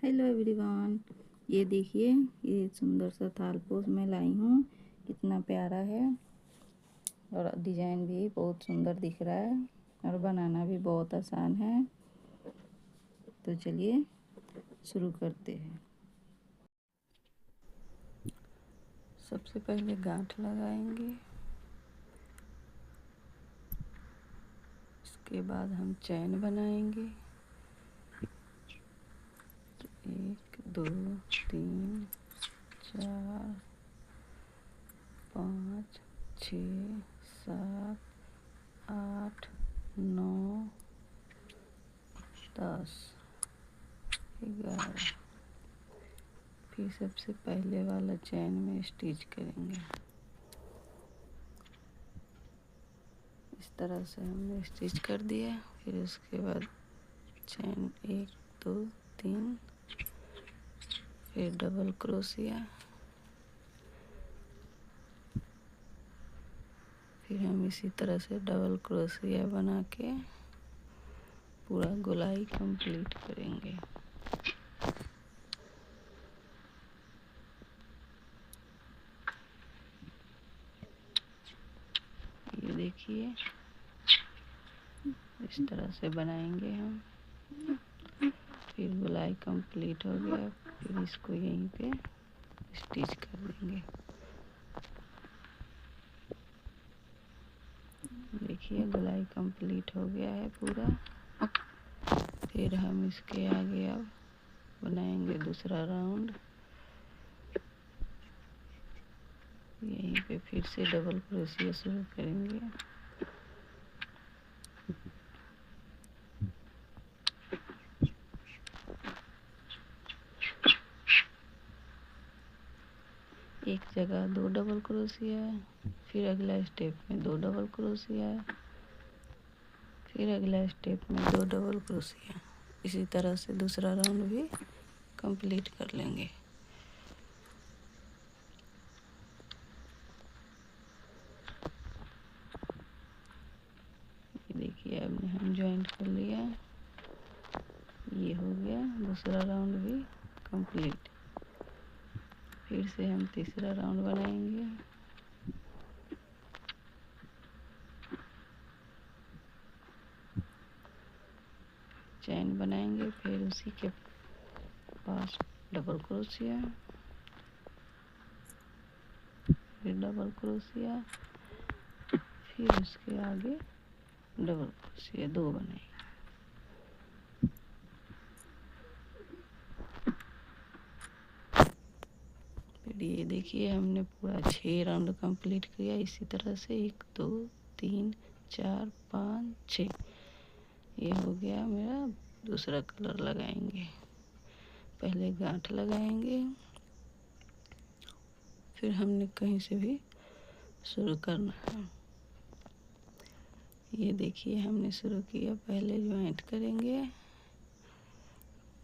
Hello everyone, ये देखिए, ये सुंदर सा थालपोश मैं लाई हूँ। कितना प्यारा है और डिजाइन भी बहुत सुंदर दिख रहा है और बनाना भी बहुत आसान है। तो चलिए शुरू करते हैं। सबसे पहले गांठ लगाएंगे, इसके बाद हम चैन बनाएंगे। 1 2 3 4 5 6 7 8 9 10 11। फिर सबसे पहले वाला चैन में स्टिच करेंगे। इस तरह से हमने स्टिच कर दिया। फिर उसके बाद चैन 1 2 3, फिर डबल क्रोशिया, फिर हम इसी तरह से डबल क्रोशिया बना के पूरा गोलाई कंप्लीट करेंगे। ये देखिए, इस तरह से बनाएंगे हम। फिर गोलाई कंप्लीट हो गया, फिर इसको यहीं पे स्टिच कर देंगे। देखिए गोलाई कंप्लीट हो गया है पूरा। फिर हम इसके आगे अब बनाएंगे दूसरा राउंड। यहीं पे फिर से डबल क्रोशिया शुरू करेंगे। एक जगह 2 डबल क्रोशिया, फिर अगला स्टेप में 2 डबल क्रोशिया, फिर अगला स्टेप में 2 डबल क्रोशिया। इसी तरह से दूसरा राउंड भी कंप्लीट कर लेंगे। देखिए अब हम ज्वाइंट कर लिया, ये हो गया। दूसरा राउंड भी कंप्लीट। फिर से हम तीसरा राउंड बनाएंगे। चैन बनाएंगे, फिर उसी के पास डबल क्रोशिया, फिर डबल क्रोशिया, फिर उसके आगे डबल क्रोशिया 2 बनाएंगे। फिर ये देखिए हमने पूरा 6 राउंड कंप्लीट किया। इसी तरह से 1 2 3 4 5 6, ये हो गया मेरा। दूसरा कलर लगाएंगे, पहले गांठ लगाएंगे, फिर हमने कहीं से भी शुरू करना है। ये देखिए हमने शुरू किया, पहले ज्वाइंट करेंगे,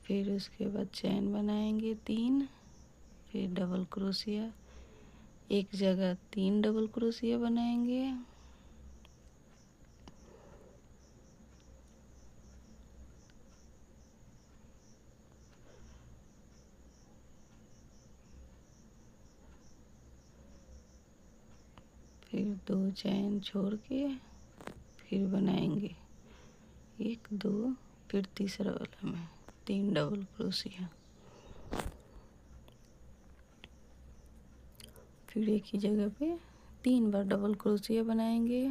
फिर उसके बाद चैन बनाएंगे 3, फिर डबल क्रोशिया। एक जगह 3 डबल क्रोशिया बनाएंगे, फिर 2 चैन छोड़ के फिर बनाएंगे 1 2, फिर तीसरा वाला में 3 डबल क्रोशिया। फिर एक ही जगह पे 3 बार डबल क्रोशिया बनाएंगे,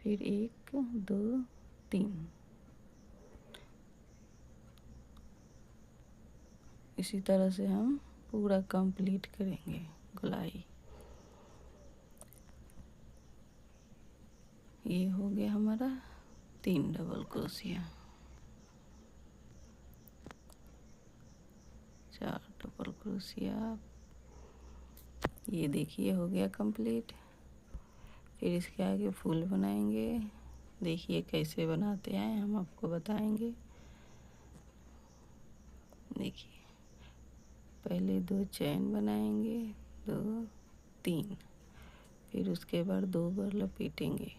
फिर 1 2 3। इसी तरह से हम पूरा कंप्लीट करेंगे गोलाई। ये हो गया हमारा 3 डबल क्रोशिया, 4 डबल क्रोशिया। ये देखिए हो गया कंप्लीट। फिर इसके आगे फूल बनाएंगे। देखिए कैसे बनाते हैं, हम आपको बताएंगे। देखिए पहले 2 चैन बनाएंगे, 2 3, फिर उसके बाद 2 बार लपेटेंगे।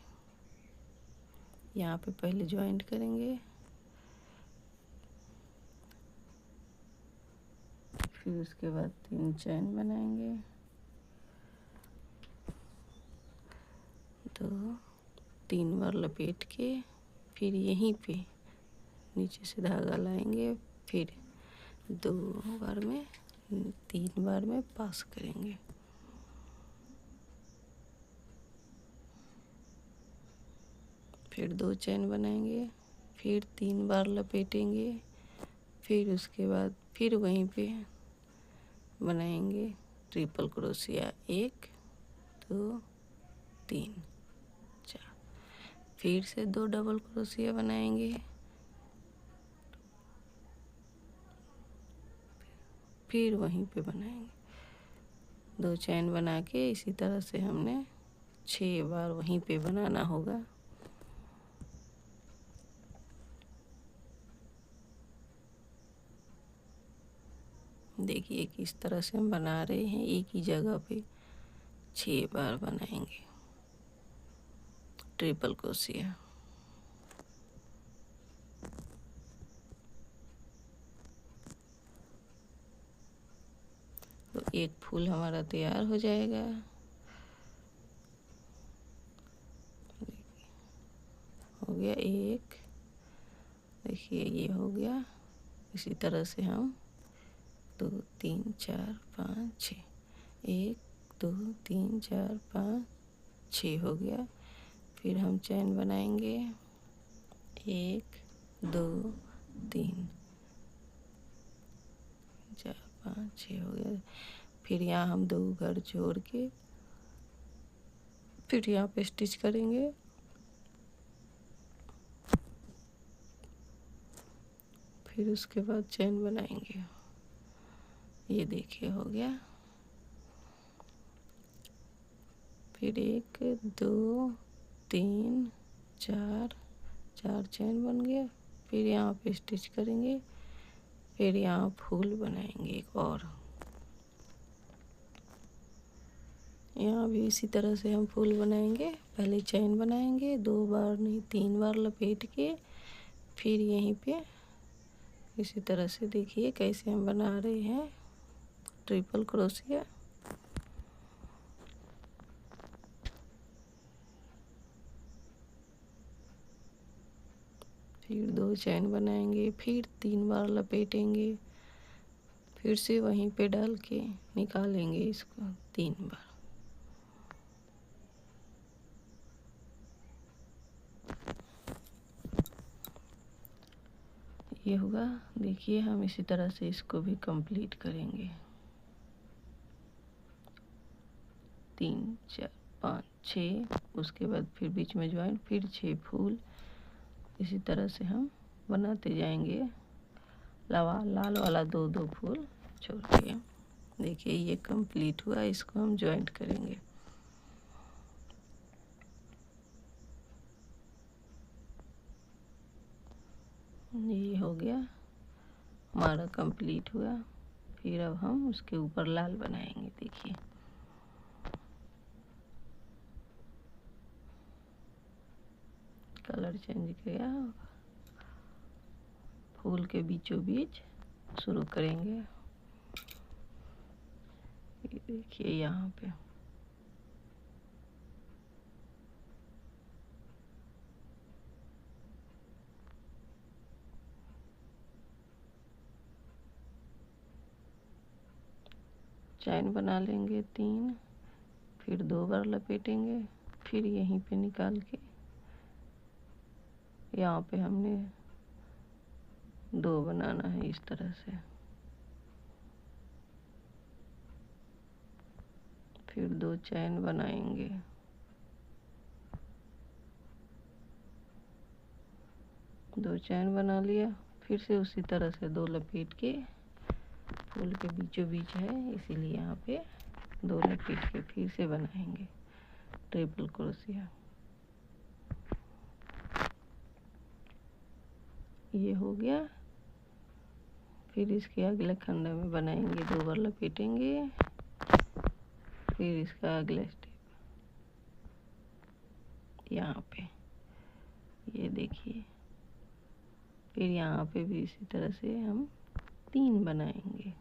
यहाँ पे पहले ज्वाइंट करेंगे, फिर उसके बाद 3 चैन बनाएंगे, 2 3 बार लपेट के फिर यहीं पे नीचे से धागा लाएंगे, फिर 2 बार में 3 बार में पास करेंगे। फिर 2 चैन बनाएंगे, फिर 3 बार लपेटेंगे, फिर उसके बाद फिर वहीं पे बनाएंगे ट्रिपल क्रोशिया 1 2 3 4, फिर से 2 डबल क्रोशिया बनाएंगे, फिर वहीं पे बनाएंगे 2 चैन बना के। इसी तरह से हमने 6 बार वहीं पे बनाना होगा। देखिए किस तरह से हम बना रहे हैं, एक ही जगह पे 6 बार बनाएंगे ट्रिपल क्रोशिया। तो एक फूल हमारा तैयार हो जाएगा। हो गया एक, देखिए ये हो गया। इसी तरह से हम 2 3 4 5 6, 1 2 3 4 5 6 हो गया। फिर हम चैन बनाएंगे 1 2 3 4 5 6 हो गया। फिर यहाँ हम 2 घर जोड़ के फिर यहाँ पे स्टिच करेंगे। फिर उसके बाद चैन बनाएंगे। ये देखिए हो गया। फिर 1 2 3 4 4 चैन बन गया। फिर यहाँ पे स्टिच करेंगे, फिर यहाँ फूल बनाएंगे एक और। यहाँ भी इसी तरह से हम फूल बनाएंगे। पहले चैन बनाएंगे, 2 बार नहीं 3 बार लपेट के, फिर यहीं पे इसी तरह से देखिए कैसे हम बना रहे हैं ट्रिपल क्रोशिया। फिर 2 चैन बनाएंगे, फिर 3 बार लपेटेंगे, फिर से वहीं पे डाल के निकालेंगे इसको 3 बार। ये होगा। देखिए हम इसी तरह से इसको भी कंप्लीट करेंगे। 3 4 5 6, उसके बाद फिर बीच में ज्वाइन, फिर 6 फूल। इसी तरह से हम बनाते जाएंगे। लाल वाला 2 2 फूल छोड़ के। देखिए ये कंप्लीट हुआ। इसको हम ज्वाइंट करेंगे। ये हो गया हमारा कंप्लीट हुआ। फिर अब हम उसके ऊपर लाल बनाएंगे। देखिए कलर चेंज किया, फूल के बीचों बीच शुरू करेंगे। ये देखिए यहाँ पे चैन बना लेंगे 3, फिर 2 बार लपेटेंगे, फिर यहीं पे निकाल के यहाँ पे हमने 2 बनाना है इस तरह से। फिर 2 चैन बनाएंगे, दो चैन बना लिया। फिर से उसी तरह से 2 लपेट के, फूल के बीचों बीच है इसीलिए यहाँ पे 2 लपेट के फिर से बनाएंगे ट्रिपल क्रोशिया। ये हो गया। फिर इसके अगले खंड में बनाएंगे, 2 बार लपेटेंगे, फिर इसका अगला स्टेप यहाँ पे ये देखिए। फिर यहाँ पे भी इसी तरह से हम 3 बनाएंगे।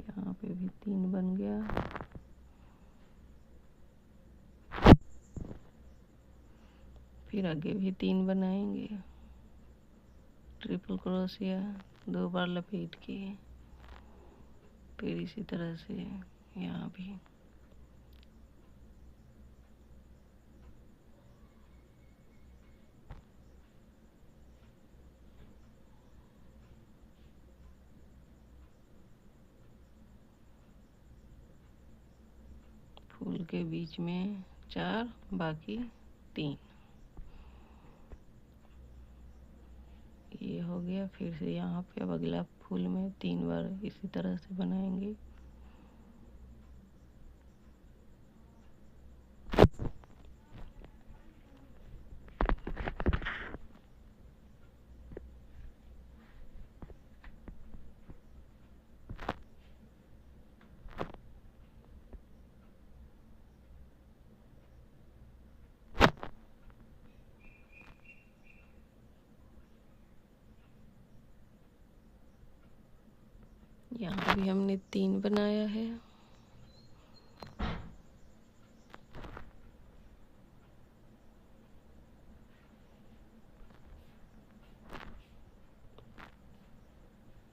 यहाँ पे भी 3 बन गया। फिर आगे भी 3 बनाएंगे। ट्रिपल क्रोशिया 2 बार लपेट के, फिर इसी तरह से यहाँ भी। फूल के बीच में 4, बाकी 3। ये हो गया। फिर से यहाँ पे अब अगला फूल में 3 बार इसी तरह से बनाएंगे। यहाँ भी हमने 3 बनाया है।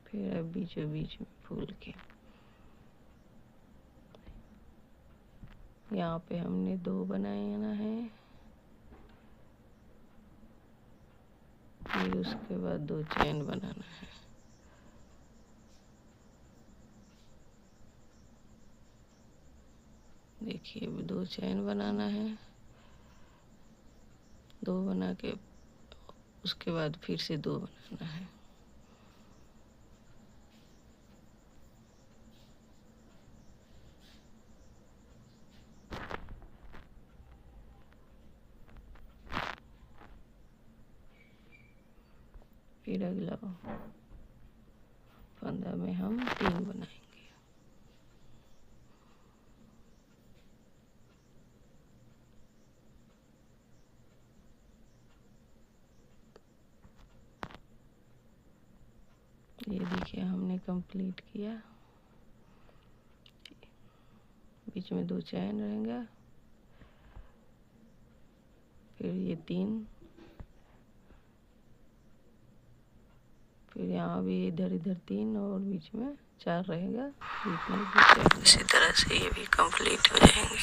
फिर अब बीचों बीच में फूल के यहाँ पे हमने 2 बनाना है। फिर उसके बाद 2 चैन बनाना है। देखिए अब 2 चैन बनाना है। 2 बना के उसके बाद फिर से 2 बनाना है। फिर अगला फंदा में हम 3 बनाएंगे। ये देखिए हमने कंप्लीट किया। बीच में 2 चैन रहेगा। फिर ये 3, फिर यहाँ भी इधर 3 और बीच में 4 रहेगा। बीच में 2 चैन। इसी तरह से ये भी कंप्लीट हो जाएंगे।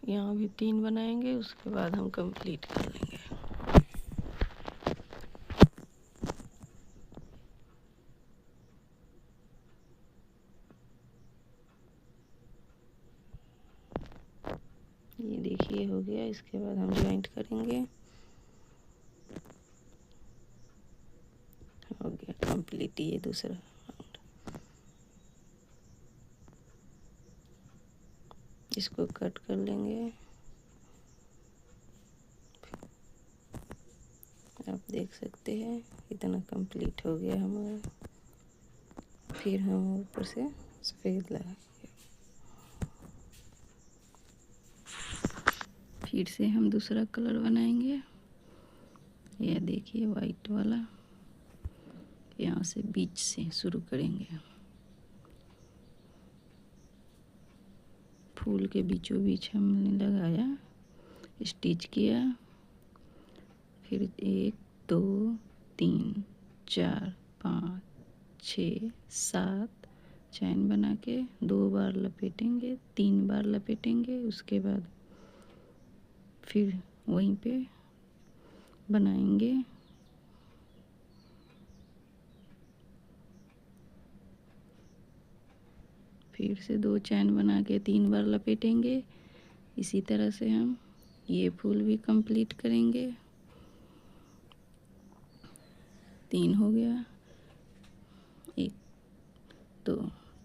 यहाँ भी 3 बनाएंगे, उसके बाद हम कंप्लीट कर लेंगे। ये देखिए हो गया। इसके बाद हम ज्वाइंट करेंगे। हो गया कंप्लीट ये दूसरा राउंड। इसको कट कर लेंगे। आप देख सकते हैं इतना कंप्लीट हो गया हमारा। फिर हम ऊपर से सफ़ेद लगाएंगे। फिर से हम दूसरा कलर बनाएंगे। यह देखिए वाइट वाला। यहाँ से बीच से शुरू करेंगे। फूल के बीचों बीच हमने लगाया, स्टिच किया। फिर 1 2 3 4 5 6 7 चैन बना के 2 बार लपेटेंगे, 3 बार लपेटेंगे। उसके बाद फिर वहीं पे बनाएंगे। फिर से 2 चैन बना के 3 बार लपेटेंगे। इसी तरह से हम ये फूल भी कंप्लीट करेंगे। 3 हो गया, 1 2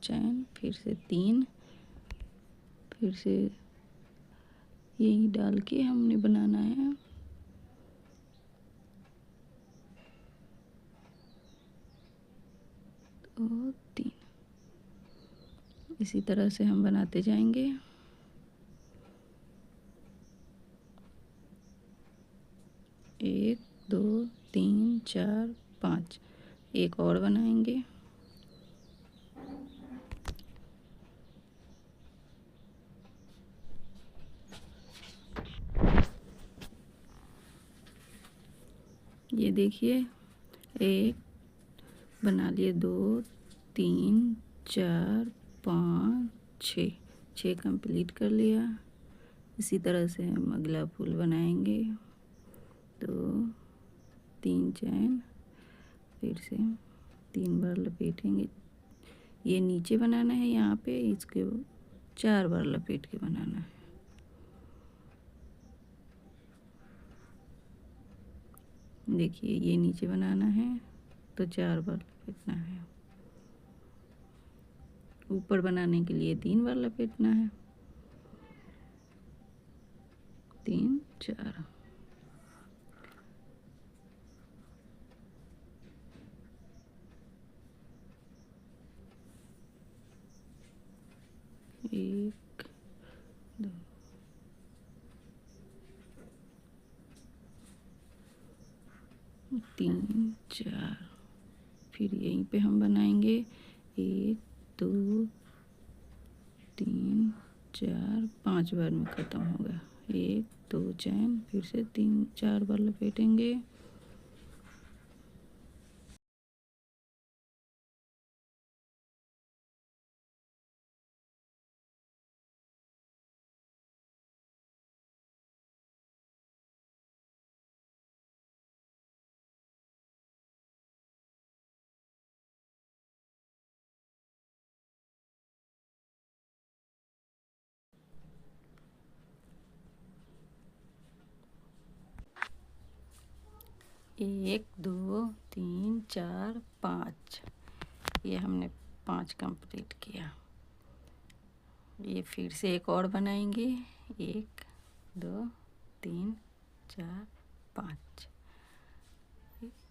चैन, फिर से 3, फिर से यही डाल के हमने बनाना है। तो 3 इसी तरह से हम बनाते जाएंगे। 1 2 3 4 5, एक और बनाएंगे। ये देखिए, 1 बना लिए, 2 3 4 5 6, 6 कंप्लीट कर लिया। इसी तरह से हम अगला फूल बनाएंगे। 2 3 चैन, फिर से 3 बार लपेटेंगे। ये नीचे बनाना है, यहाँ पे इसके 4 बार लपेट के बनाना है। देखिए, ये नीचे बनाना है तो 4 बार लपेटना है। ऊपर बनाने के लिए 3 बार लपेटना है। 3 4, एक 2 3 4, फिर यहीं पे हम बनाएंगे। 1 2 3 4 5 बार में ख़त्म होगा। 1 2 चैन, फिर से 3 4 बार लपेटेंगे। एक 2 3 4 5, ये हमने 5 कंप्लीट किया। ये फिर से एक और बनाएंगे। 1 2 3 4 5,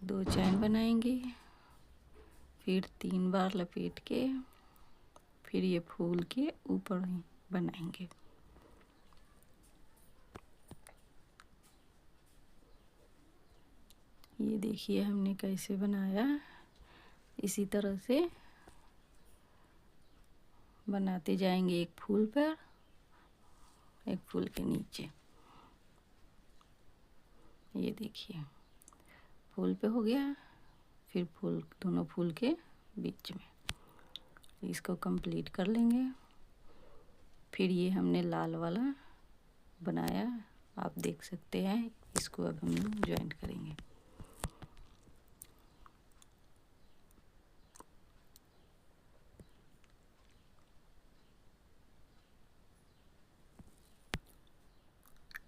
2 चैन बनाएंगे, फिर 3 बार लपेट के फिर ये फूल के ऊपर ही बनाएंगे। ये देखिए हमने कैसे बनाया। इसी तरह से बनाते जाएंगे, एक फूल पर, एक फूल के नीचे। ये देखिए, फूल पे हो गया, फिर फूल, दोनों फूल के बीच में। इसको कंप्लीट कर लेंगे। फिर ये हमने लाल वाला बनाया, आप देख सकते हैं। इसको अब हम ज्वाइन करेंगे।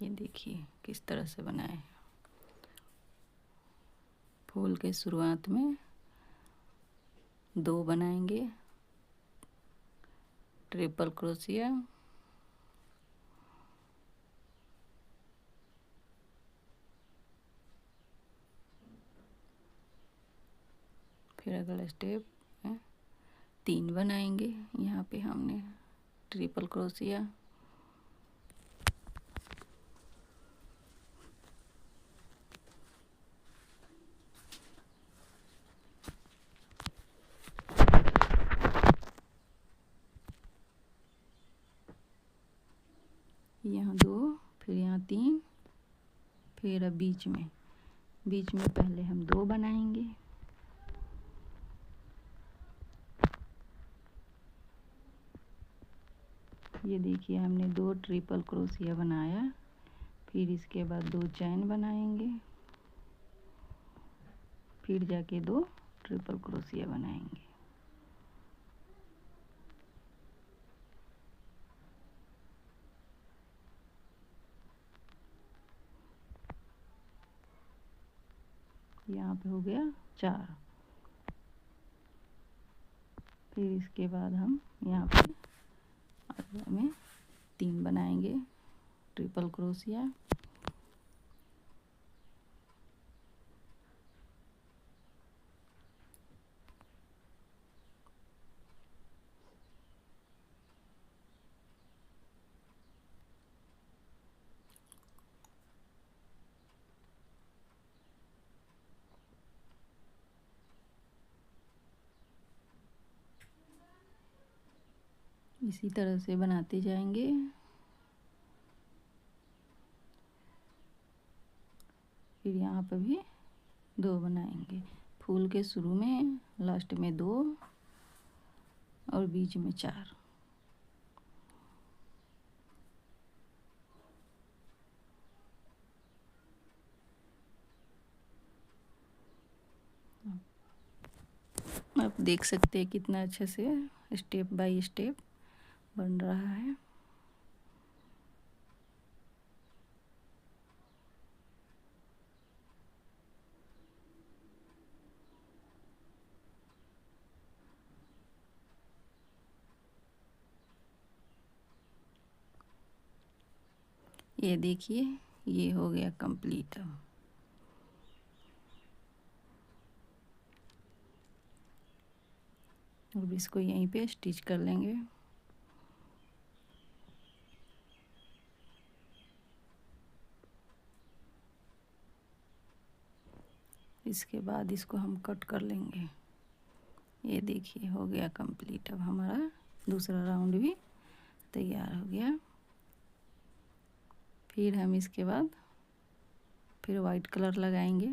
ये देखिए किस तरह से बनाए। फूल के शुरुआत में 2 बनाएंगे, ट्रिपल क्रोशिया, फिर अगला स्टेप है 3 बनाएंगे। यहाँ पे हमने ट्रिपल क्रोशिया, यहाँ 2, फिर यहाँ 3, फिर अब बीच में पहले हम 2 बनाएंगे। ये देखिए हमने 2 ट्रिपल क्रोशिया बनाया, फिर इसके बाद 2 चैन बनाएंगे, फिर जाके 2 ट्रिपल क्रोशिया बनाएंगे। यहाँ पे हो गया 4। फिर इसके बाद हम यहाँ पे अगले में 3 बनाएंगे ट्रिपल क्रोशिया। इसी तरह से बनाते जाएंगे। फिर यहाँ पर भी 2 बनाएंगे, फूल के शुरू में, लास्ट में 2 और बीच में 4। आप देख सकते हैं कितना अच्छे से स्टेप बाय स्टेप बन रहा है। ये देखिए, ये हो गया कंप्लीट। अब इसको यहीं पे स्टिच कर लेंगे। इसके बाद इसको हम कट कर लेंगे। ये देखिए हो गया कंप्लीट। अब हमारा दूसरा राउंड भी तैयार हो गया। फिर हम इसके बाद फिर वाइट कलर लगाएंगे।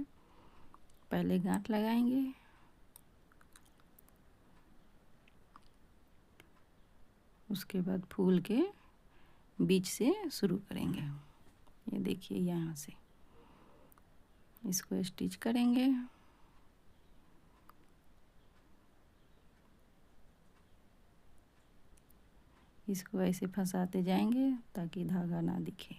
पहले गांठ लगाएंगे, उसके बाद फूल के बीच से शुरू करेंगे। ये देखिए यहाँ से इसको स्टिच करेंगे। इसको ऐसे फंसाते जाएंगे ताकि धागा ना दिखे।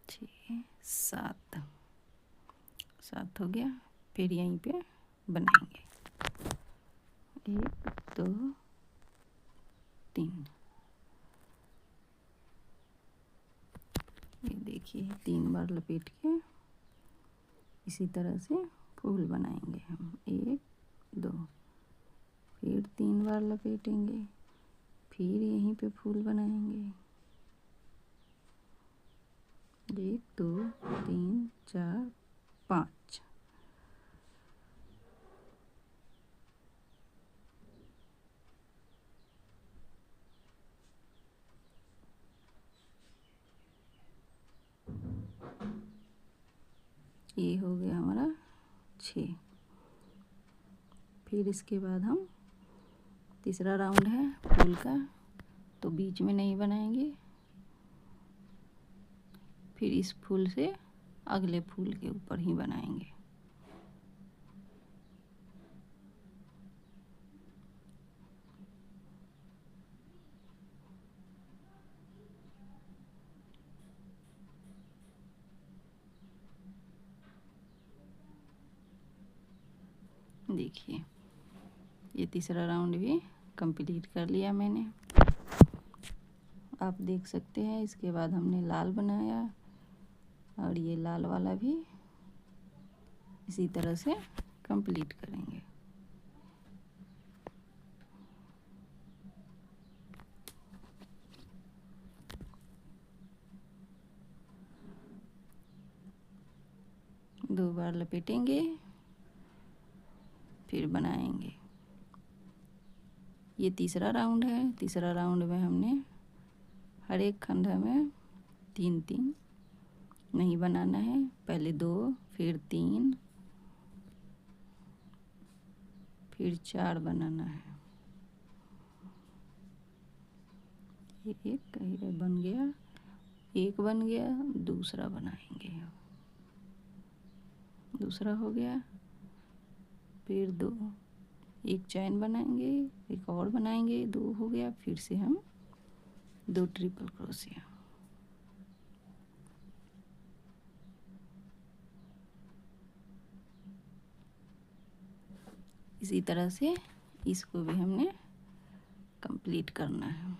छः सात हो गया। फिर यहीं पे बनाएंगे 1 2 3। ये देखिए 3 बार लपेट के इसी तरह से फूल बनाएंगे हम। 1 2, फिर 3 बार लपेटेंगे, फिर यहीं पे फूल बनाएंगे। 1 2 3 4 5। ये हो गया हमारा 6। फिर इसके बाद हम तीसरा राउंड है फूल का, तो बीच में नहीं बनाएंगे। फिर इस फूल से अगले फूल के ऊपर ही बनाएंगे। देखिए ये तीसरा राउंड भी कंप्लीट कर लिया मैंने। आप देख सकते हैं इसके बाद हमने लाल बनाया और ये लाल वाला भी इसी तरह से कंप्लीट करेंगे। दो बार लपेटेंगे, फिर बनाएंगे। ये तीसरा राउंड है। तीसरा राउंड में हमने हर एक खंडा में 3 नहीं बनाना है। पहले 2, फिर 3, फिर 4 बनाना है। एक बन गया, एक बन गया, दूसरा बनाएंगे, दूसरा हो गया, फिर 2 एक चैन बनाएंगे, एक और बनाएंगे, 2 हो गया, फिर से हम 2 ट्रिपल क्रोशिया। इसी तरह से इसको भी हमने कंप्लीट करना है।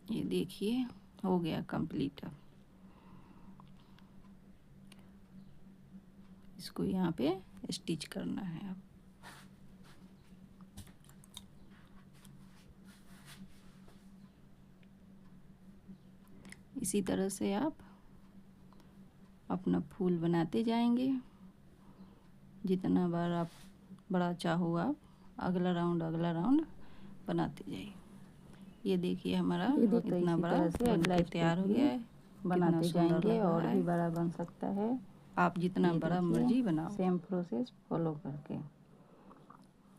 ये देखिए हो गया कंप्लीट। अब इसको यहाँ पे स्टिच करना है। अब इसी तरह से आप अपना फूल बनाते जाएंगे। जितना बार आप बड़ा चाहो आप अगला राउंड बनाते जाइए। ये देखिए हमारा इतना बड़ा बनके तैयार हो गया है। बनाते जाएंगे और भी बड़ा बन सकता है। आप जितना बड़ा मर्जी बनाओ, सेम प्रोसेस फॉलो करके।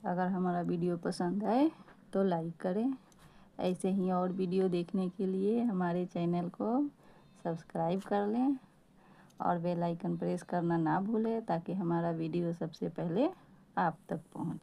अगर हमारा वीडियो पसंद आए तो लाइक करें। ऐसे ही और वीडियो देखने के लिए हमारे चैनल को सब्सक्राइब कर लें और बेल आइकन प्रेस करना ना भूलें, ताकि हमारा वीडियो सबसे पहले आप तक पहुंचे।